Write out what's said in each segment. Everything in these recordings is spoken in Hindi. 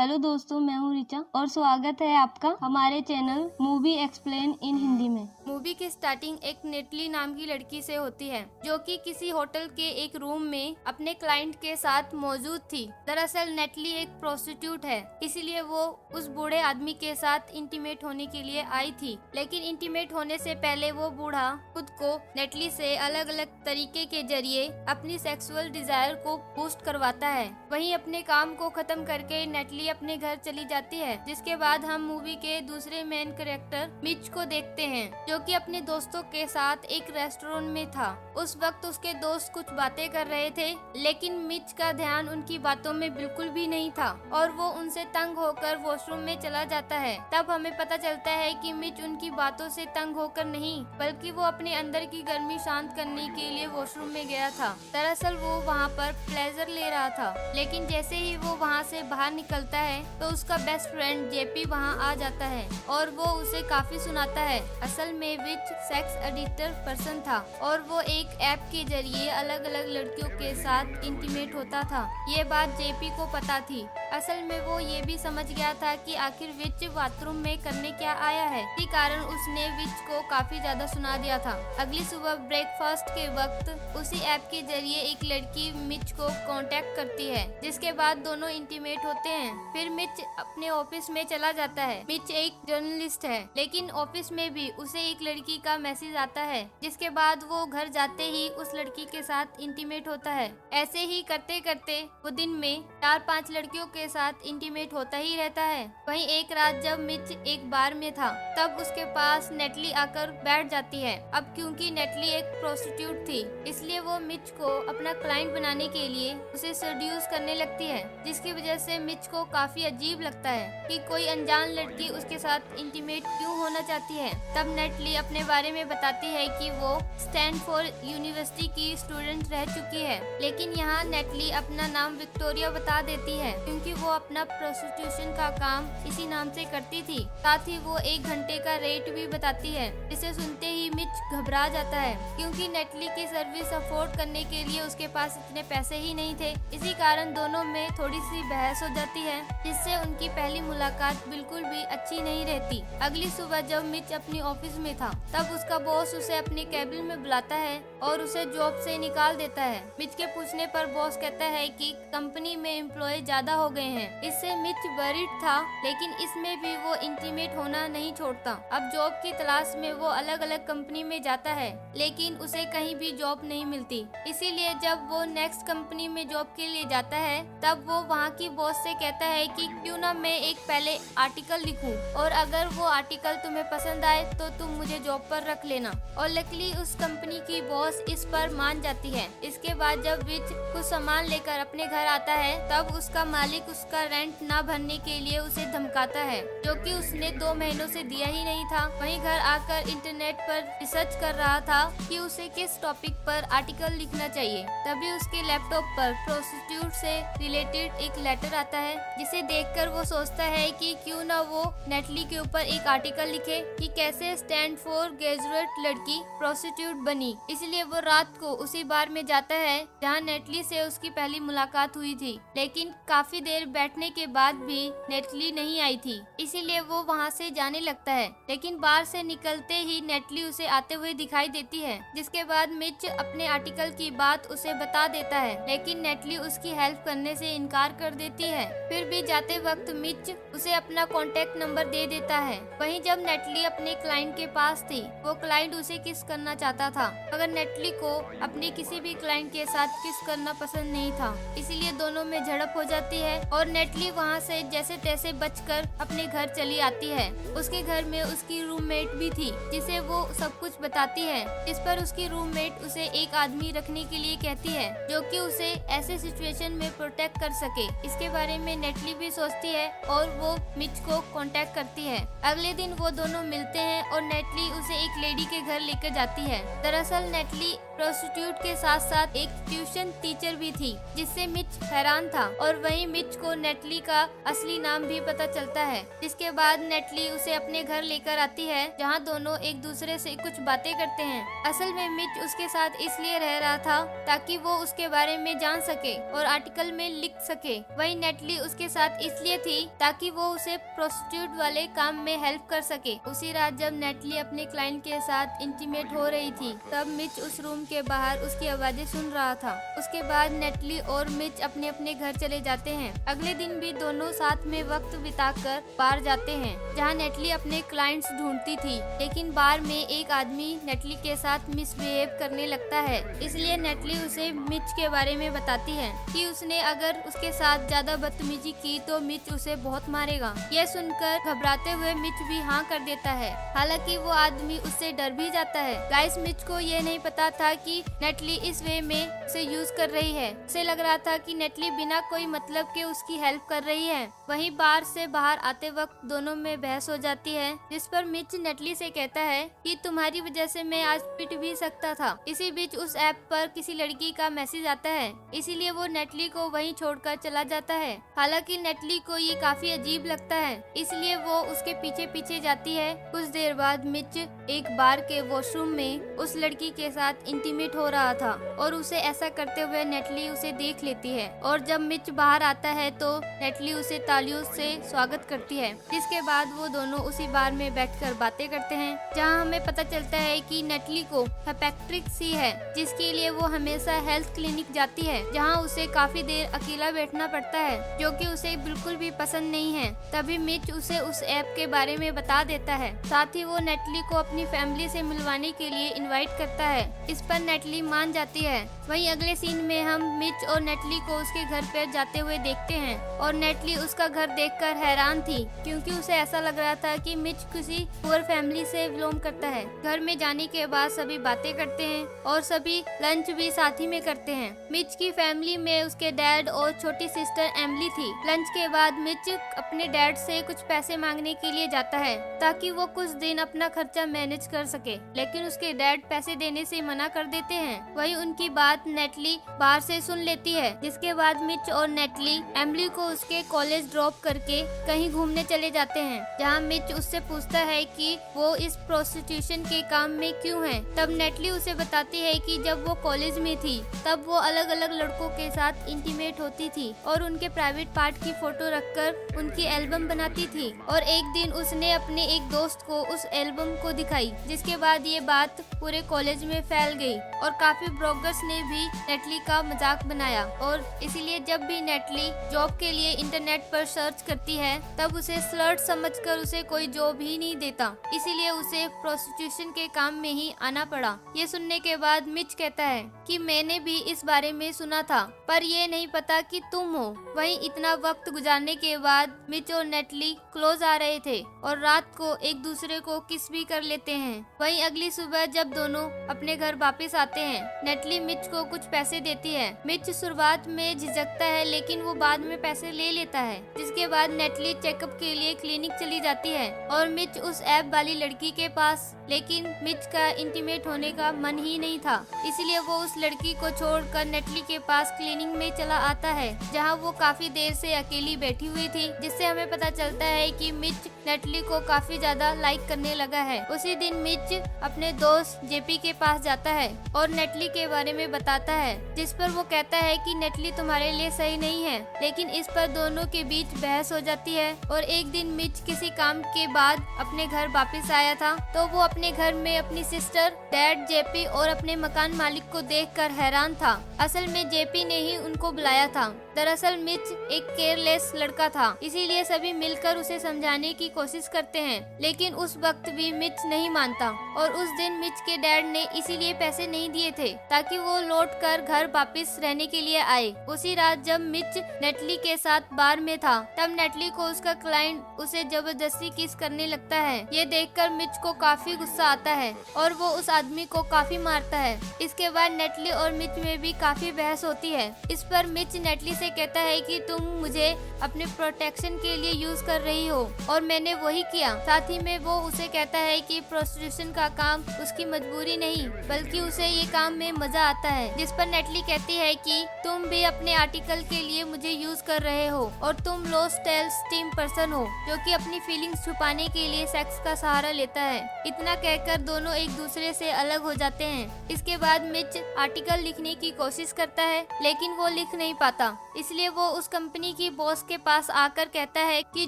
हेलो दोस्तों, मैं हूँ रिचा और स्वागत है आपका हमारे channel movie explain in Hindi में। मूवी की स्टार्टिंग एक नेटली नाम की लड़की से होती है जो कि किसी होटल के एक रूम में अपने क्लाइंट के साथ मौजूद थी। दरअसल नेटली एक प्रोस्टिट्यूट है, इसीलिए वो उस बूढ़े आदमी के साथ इंटीमेट होने के लिए आई थी। लेकिन इंटीमेट होने से पहले वो बूढ़ा खुद को नेटली से अलग अलग तरीके के जरिए अपनी सेक्सुअल डिजायर को बूस्ट करवाता है। वहीं अपने काम को खत्म करके नेटली अपने घर चली जाती है, जिसके बाद हम मूवी के दूसरे मेन कैरेक्टर मिच को देखते हैं जो कि अपने दोस्तों के साथ एक रेस्टोरेंट में था। उस वक्त उसके दोस्त कुछ बातें कर रहे थे, लेकिन मिच का ध्यान उनकी बातों में बिल्कुल भी नहीं था और वो उनसे तंग होकर वॉशरूम में चला जाता है। तब हमें पता चलता है कि मिच उनकी बातों से तंग होकर नहीं, बल्कि वो अपने अंदर की गर्मी शांत करने के लिए वॉशरूम में गया था। दरअसल वो वहाँ पर प्लेजर ले रहा था, लेकिन जैसे ही वो वहाँ से बाहर निकलता है तो उसका बेस्ट फ्रेंड जेपी वहाँ आ जाता है और वो उसे काफी सुनाता है। असल में विच सेक्स एडिटर पर्सन था और वो एक ऐप के जरिए अलग अलग लड़कियों के साथ इंटीमेट होता था। ये बात जेपी को पता थी। असल में वो ये भी समझ गया था कि आखिर विच बाथरूम में करने क्या आया है, इसी कारण उसने विच को काफी ज्यादा सुना दिया था। अगली सुबह ब्रेकफास्ट के वक्त उसी ऐप के जरिए एक लड़की मिच को कांटेक्ट करती है, जिसके बाद दोनों इंटीमेट होते हैं। फिर मिच अपने ऑफिस में चला जाता है। मिच एक जर्नलिस्ट है, लेकिन ऑफिस में भी उसे एक लड़की का मैसेज आता है, जिसके बाद वो घर जाते ही उस लड़की के साथ इंटीमेट होता है। ऐसे ही करते करते वो दिन में 4-5 लड़कियों के साथ इंटीमेट होता ही रहता है। वहीं एक रात जब मिच एक बार में था, तब उसके पास नेटली आकर बैठ जाती है। अब क्योंकि नेटली एक प्रोस्टिट्यूट थी, इसलिए वो मिच को अपना क्लाइंट बनाने के लिए उसे सेड्यूस करने लगती है, जिसकी वजह से मिच को काफी अजीब लगता है कि कोई अनजान लड़की उसके साथ इंटीमेट क्यों होना चाहती है। तब नेटली अपने बारे में बताती है कि वो स्टैनफोर्ड यूनिवर्सिटी की स्टूडेंट रह चुकी है, लेकिन यहाँ नेटली अपना नाम विक्टोरिया बता देती है क्योंकि वो अपना प्रोस्टिट्यूशन का काम इसी नाम से करती थी। साथ ही वो 1 घंटे का रेट भी बताती है, जिसे सुनते ही मिच घबरा जाता है क्योंकि नेटली की सर्विस अफोर्ड करने के लिए उसके पास इतने पैसे ही नहीं थे। इसी कारण दोनों में थोड़ी सी बहस हो जाती है, जिससे उनकी पहली मुलाकात बिल्कुल भी अच्छी नहीं रहती। अगली सुबह जब मिच अपनी ऑफिस में था, तब उसका बॉस उसे अपने कैबिन में बुलाता है और उसे जॉब से निकाल देता है। मिच के पूछने पर बॉस कहता है कि कंपनी में एम्प्लॉय ज्यादा हो गए हैं। इससे मिच वरीड था, लेकिन इसमें भी वो इंटीमेट होना नहीं छोड़ता। अब जॉब की तलाश में वो अलग अलग कंपनी में जाता है, लेकिन उसे कहीं भी जॉब नहीं मिलती। इसीलिए जब वो नेक्स्ट कंपनी में जॉब के लिए जाता है, तब वो वहाँ की बॉस से कहता है कि क्यों ना मैं एक पहले आर्टिकल लिखूं और अगर वो आर्टिकल तुम्हें पसंद आए तो तुम मुझे जॉब पर रख लेना। और लकीली उस कंपनी की बॉस इस पर मान जाती है। इसके बाद जब विच कुछ सामान लेकर अपने घर आता है, तब उसका मालिक उसका रेंट ना भरने के लिए उसे धमकाता है, जो कि उसने 2 महीनों से दिया ही नहीं था। वहीं घर आकर इंटरनेट पर रिसर्च कर रहा था कि उसे किस टॉपिक पर आर्टिकल लिखना चाहिए। तभी उसके लैपटॉप पर प्रोस्टिट्यूट से रिलेटेड एक लेटर आता है, जिसे देखकर वो सोचता है कि क्यों ना वो नेटली के ऊपर एक आर्टिकल लिखे कि कैसे स्टैनफोर्ड ग्रेजुएट लड़की प्रोस्टिट्यूट बनी। इसलिए वो रात को उसी बार में जाता है जहाँ नेटली से उसकी पहली मुलाकात हुई थी, लेकिन काफी देर बैठने के बाद भी नेटली नहीं आई थी। इसीलिए वो वहाँ से जाने लगता है, लेकिन बाहर से निकलते ही नेटली उसे आते हुए दिखाई देती है। जिसके बाद मिच अपने आर्टिकल की बात उसे बता देता है, लेकिन नेटली उसकी हेल्प करने से इनकार कर देती है। फिर भी जाते वक्त मिच उसे अपना कॉन्टेक्ट नंबर दे देता है। वहीं जब नेटली अपने क्लाइंट के पास थी, वो क्लाइंट उसे किस करना चाहता था, मगर नेटली को अपने किसी भी क्लाइंट के साथ किस करना पसंद नहीं था। इसीलिए दोनों में झड़प हो जाती है और नेटली वहाँ से जैसे तैसे बचकर अपने घर चली आती है। उसके घर में उसकी रूममेट भी थी, जिसे वो सब कुछ बताती है। इस पर उसकी रूममेट उसे एक आदमी रखने के लिए कहती है, जो कि उसे ऐसे सिचुएशन में प्रोटेक्ट कर सके। इसके बारे में नेटली भी सोचती है और वो मिच को कांटेक्ट करती है। अगले दिन वो दोनों मिलते हैं और नेटली उसे एक लेडी के घर लेकर जाती है। दरअसल नेटली प्रोस्टिट्यूट के साथ साथ एक ट्यूशन टीचर भी थी, जिससे मिच हैरान था। और वहीं मिच को नेटली का असली नाम भी पता चलता है। जिसके बाद नेटली उसे अपने घर लेकर आती है, जहां दोनों एक दूसरे से कुछ बातें करते हैं। असल में मिच उसके साथ इसलिए रह रहा था ताकि वो उसके बारे में जान सके और आर्टिकल में लिख सके। वहीं नेटली उसके साथ इसलिए थी ताकि वो उसे प्रोस्टिट्यूट वाले काम में हेल्प कर सके। उसी रात जब नेटली अपने क्लाइंट के साथ इंटीमेट हो रही थी तब मिच उस रूम के बाहर उसकी आवाजें सुन रहा था। उसके बाद नेटली और मिच अपने अपने घर चले जाते हैं। अगले दिन भी दोनों साथ में वक्त बिताकर बार जाते हैं जहाँ नेटली अपने क्लाइंट्स ढूंढती थी, लेकिन बार में एक आदमी नेटली के साथ मिसबिहेव करने लगता है। इसलिए नेटली उसे मिच के बारे में बताती है कि उसने अगर उसके साथ ज्यादा बदतमीजी की तो मिच उसे बहुत मारेगा। यह सुनकर घबराते हुए मिच भी हाँ कर देता है। हालांकि वो आदमी उससे डर भी जाता है। गाइस, मिच को ये नहीं पता था कि नेटली इस वे में उसे यूज कर रही है। उसे लग रहा था कि नेटली बिना कोई मतलब के उसकी हेल्प कर रही है। वहीं बार से बाहर आते वक्त दोनों में बहस हो जाती है, जिस पर मिच नेटली से कहता है कि तुम्हारी वजह से मैं आज पिट भी सकता था। इसी बीच उस ऐप पर किसी लड़की का मैसेज आता है, इसीलिए वो नेटली को वहीं छोड़कर चला जाता है। हालांकि नेटली को ये काफी अजीब लगता है, इसलिए वो उसके पीछे पीछे जाती है। कुछ देर बाद मिच एक बार के वॉशरूम में उस लड़की के साथ इंटीमेट हो रहा था और उसे ऐसा करते हुए नेटली उसे देख लेती है। और जब मिच बाहर आता है तो नेटली उसे तालियों से स्वागत करती है, जिसके बाद वो दोनों उसी बार में बैठकर बातें करते हैं, जहां हमें पता चलता है कि नेटली को हेपेटाइटिस सी है, जिसके लिए वो हमेशा हेल्थ क्लिनिक जाती है, जहां उसे काफी देर अकेला बैठना पड़ता है, जो कि उसे बिल्कुल भी पसंद नहीं है। तभी मिच उसे उस ऐप के बारे में बता देता है। साथ ही वो नेटली को अपनी फैमिली से मिलवाने के लिए इनवाइट करता है। इस पर नेटली मान जाती है। वहीं अगले सीन में हम मिच और नेटली को उसके घर पर जाते हुए देखते हैं और नेटली उसका घर देखकर हैरान थी, क्योंकि उसे ऐसा लग रहा था कि मिच किसी पुअर फैमिली से बिलोंग करता है। घर में जाने के बाद सभी बातें करते हैं और सभी लंच भी साथ ही में करते हैं। मिच की फैमिली में उसके डैड और छोटी सिस्टर एमिली थी। लंच के बाद मिच अपने डैड से कुछ पैसे मांगने के लिए जाता है ताकि वो कुछ दिन अपना खर्चा मैनेज कर सके, लेकिन उसके डैड पैसे देने से मना कर देते हैं। वही उनकी बात नेटली बाहर से सुन लेती है, जिसके बाद मिच और नेटली एमिली को उसके कॉलेज ड्रॉप करके कहीं घूमने चले जाते हैं, जहां मिच उससे पूछता है कि वो इस प्रोस्टिट्यूशन के काम में क्यों है। तब नेटली उसे बताती है कि जब वो कॉलेज में थी तब वो अलग अलग लड़कों के साथ इंटीमेट होती थी और उनके प्राइवेट पार्ट की फोटो रखकर उनकी एल्बम बनाती थी, और एक दिन उसने अपने एक दोस्त को उस एल्बम को दिखाई, जिसके बाद ये बात पूरे कॉलेज में फैल गई और काफी ब्लॉगर्स ने भी नेटली का मजाक बनाया। और इसीलिए जब भी नेटली जॉब के लिए इंटरनेट पर सर्च करती है तब उसे स्लर्ट समझकर उसे कोई जॉब ही नहीं देता, इसीलिए उसे प्रोस्टिट्यूशन के काम में ही आना पड़ा। ये सुनने के बाद मिच कहता है कि मैंने भी इस बारे में सुना था, पर ये नहीं पता कि तुम हो। वहीं इतना वक्त गुजारने के बाद मिच और नेटली क्लोज आ रहे थे और रात को एक दूसरे को किस भी कर लेते हैं। वहीं अगली सुबह जब दोनों अपने घर वापस आते हैं, नेटली मिच को कुछ पैसे देती है। मिच शुरुआत में झिझकता है, लेकिन वो बाद में पैसे ले लेता है, जिसके बाद नेटली चेकअप के लिए क्लिनिक चली जाती है और मिच उस ऐप वाली लड़की के पास, लेकिन मिच का इंटीमेट होने का मन ही नहीं था, इसलिए वो उस लड़की को छोड़कर नेटली के पास क्लिनिक में चला आता है, जहां वो काफी देर से अकेली बैठी हुई थी, जिससे हमें पता चलता है कि मिच नेटली को काफी ज्यादा लाइक करने लगा है। उसी दिन मिच अपने दोस्त जेपी के पास जाता है और नेटली के बारे में बताता है, जिस पर वो कहता है कि नेटली तुम्हारे लिए सही नहीं है, लेकिन इस पर दोनों के बीच बहस हो जाती है। और एक दिन मिच किसी काम के बाद अपने घर वापस आया था, तो वो अपने घर में अपनी सिस्टर, डैड, जेपी और अपने मकान मालिक को देखकर हैरान था। असल में जेपी ने ही उनको बुलाया था। दरअसल मिच एक केयरलेस लड़का था, इसीलिए सभी मिलकर उसे समझाने की कोशिश करते हैं, लेकिन उस वक्त भी मिच नहीं मानता। और उस दिन मिच के डैड ने इसीलिए पैसे नहीं दिए थे ताकि वो लौटकर घर वापस रहने के लिए आए। उसी रात जब मिच नेटली के साथ बार में था, तब नेटली को उसका क्लाइंट उसे जबरदस्ती किस करने लगता है। ये देखकर मिच को काफी गुस्सा आता है और वो उस आदमी को काफी मारता है। इसके बाद नेटली और मिच में भी काफी बहस होती है। इस पर मिच नेटली से कहता है कि तुम मुझे अपने प्रोटेक्शन के लिए यूज कर रही हो और मैंने वही किया। साथ ही में वो उसे कहता है कि प्रोस्टिट्यूशन का काम उसकी मजबूरी नहीं, बल्कि उसे ये काम में मजा आता है। जिस पर नेटली कहती है कि तुम भी अपने आर्टिकल के लिए मुझे यूज कर रहे हो और तुम लो सेल्फ स्टीम पर्सन हो, जो कि अपनी फीलिंग्स छुपाने के लिए सेक्स का सहारा लेता है। इतना कहकर दोनों एक दूसरे से अलग हो जाते हैं। इसके बाद मिच आर्टिकल लिखने की कोशिश करता है, लेकिन वो लिख नहीं पाता। इसलिए वो उस कंपनी की बॉस के पास आकर कहता है कि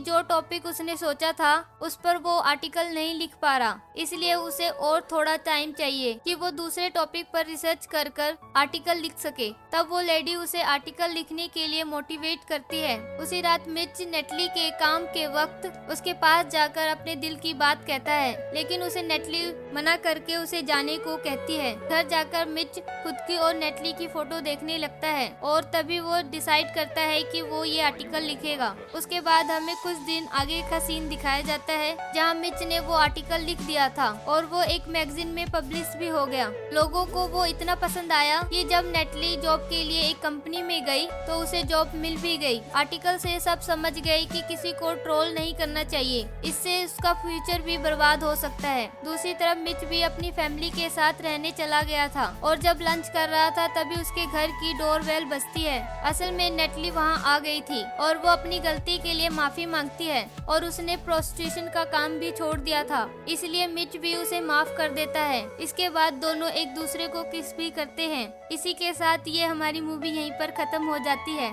जो टॉपिक उसने सोचा था उस पर वो आर्टिकल नहीं लिख पा रहा, इसलिए उसे और थोड़ा टाइम चाहिए कि वो दूसरे टॉपिक पर रिसर्च कर आर्टिकल लिख सके। तब वो लेडी उसे आर्टिकल लिखने के लिए मोटिवेट करती है। उसी रात मिच नेटली के काम के वक्त उसके पास जाकर अपने दिल की बात कहता है, लेकिन उसे नेटली मना करके उसे जाने को कहती है। घर जाकर मिच खुद की और नेटली की फोटो देखने लगता है और तभी वो डिसाइड करता है कि वो ये आर्टिकल लिखेगा। उसके बाद हमें कुछ दिन आगे का सीन दिखाया जाता है जहाँ मिच ने वो आर्टिकल लिख दिया था और वो एक मैगजीन में पब्लिश भी हो गया। लोगों को वो इतना पसंद आया कि जब नेटली जॉब के लिए एक कंपनी में गई तो उसे जॉब मिल भी गई। आर्टिकल से सब समझ गए कि किसी को ट्रोल नहीं करना चाहिए, इससे उसका फ्यूचर भी बर्बाद हो सकता है। दूसरी तरफ मिच भी अपनी फैमिली के साथ रहने चला गया था और जब लंच कर रहा था तभी उसके घर की डोरबेल बजती है। असल में नेटली वहां आ गई थी और वो अपनी गलती के लिए माफी मांगती है और उसने प्रोस्टिट्यूशन का काम भी छोड़ दिया था, इसलिए मिच भी उसे माफ कर देता है। इसके बाद दोनों एक दूसरे को किस भी करते हैं। इसी के साथ ये हमारी मूवी यहीं पर खत्म हो जाती है।